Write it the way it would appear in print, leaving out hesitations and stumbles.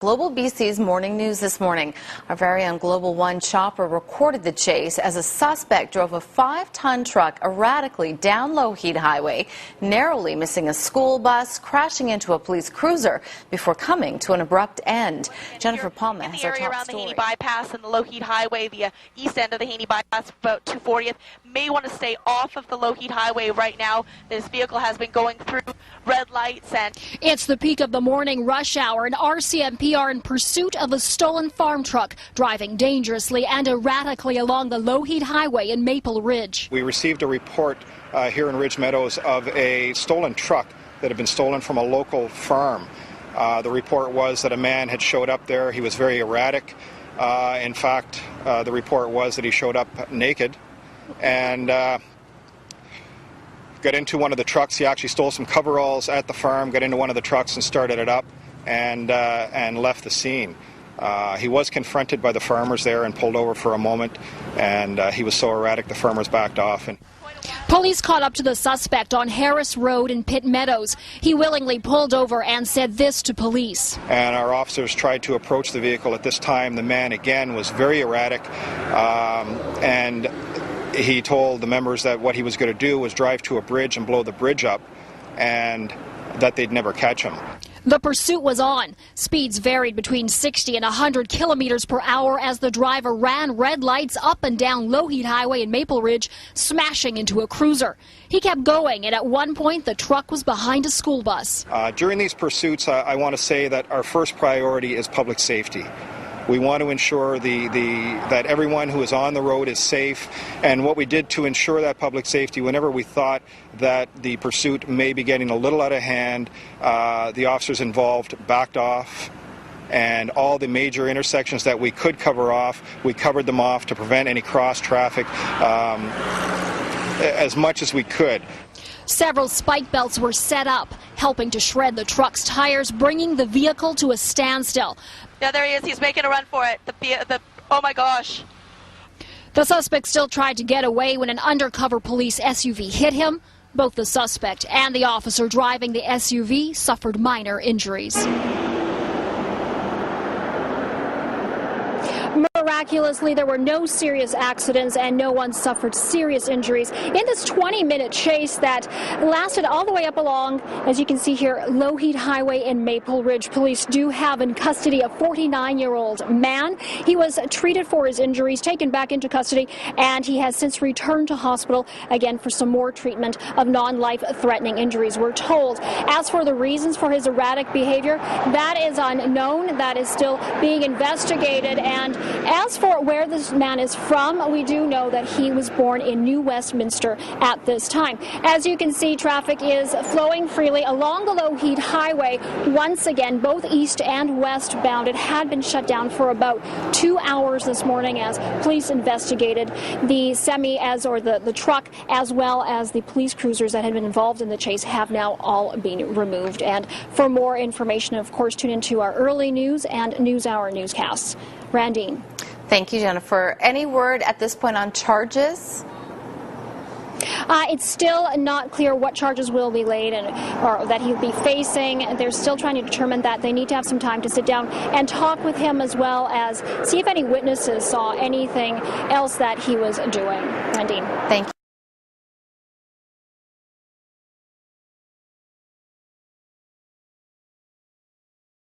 Global BC's morning news this morning. Our very own Global One chopper recorded the chase as a suspect drove a 5-ton truck erratically down Lougheed Highway, narrowly missing a school bus, crashing into a police cruiser before coming to an abrupt end. Jennifer Palma has our top story. In the area around the Haney Bypass and the Lougheed Highway, the east end of the Haney Bypass, about 240th, may want to stay off of the Lougheed Highway right now. This vehicle has been going through red lights and it's the peak of the morning rush hour, and RCMP are in pursuit of a stolen farm truck driving dangerously and erratically along the Lougheed Highway in Maple Ridge. We received a report here in Ridge Meadows of a stolen truck that had been stolen from a local farm. The report was that a man had showed up there. He was very erratic. In fact, the report was that he showed up naked and got into one of the trucks. He actually stole some coveralls at the farm, got into one of the trucks and started it up and left the scene. He was confronted by the farmers there and pulled over for a moment, and he was so erratic the farmers backed off. Police caught up to the suspect on Harris Road in Pitt Meadows. He willingly pulled over and said this to police. And our officers tried to approach the vehicle. At this time, the man again was very erratic, and he told the members that what he was going to do was drive to a bridge and blow the bridge up, and that they'd never catch him. The pursuit was on. Speeds varied between 60 and 100 kilometers per hour as the driver ran red lights up and down Lougheed Highway in Maple Ridge, smashing into a cruiser. He kept going, and at one point the truck was behind a school bus. During these pursuits, I want to say that our first priority is public safety. We want to ensure that everyone who is on the road is safe, and what we did to ensure that public safety, whenever we thought that the pursuit may be getting a little out of hand, the officers involved backed off, and all the major intersections that we could cover off, we covered them off to prevent any cross traffic as much as we could. Several spike belts were set up, helping to shred the truck's tires, bringing the vehicle to a standstill. Yeah, there he is. He's making a run for it. Oh my gosh. The suspect still tried to get away when an undercover police SUV hit him. Both the suspect and the officer driving the SUV suffered minor injuries. Miraculously, there were no serious accidents and no one suffered serious injuries in this 20-minute chase that lasted all the way up along, as you can see here, Lougheed Highway in Maple Ridge. Police do have in custody a 49-year-old man. He was treated for his injuries, taken back into custody, and he has since returned to hospital again for some more treatment of non-life-threatening injuries, we're told. As for the reasons for his erratic behavior, that is unknown. That is still being investigated. And as for where this man is from, we do know that he was born in New Westminster at this time. As you can see, traffic is flowing freely along the Lougheed Highway. Once again, both east and westbound. It had been shut down for about 2 hours this morning as police investigated the the truck, as well as the police cruisers that had been involved in the chase have now all been removed. And for more information, of course, tune into our early news and NewsHour newscasts. Randine. Thank you, Jennifer. Any word at this point on charges? It's still not clear what charges will be laid or that he'll be facing. They're still trying to determine that. They need to have some time to sit down and talk with him, as well as see if any witnesses saw anything else that he was doing. Randine. Thank you.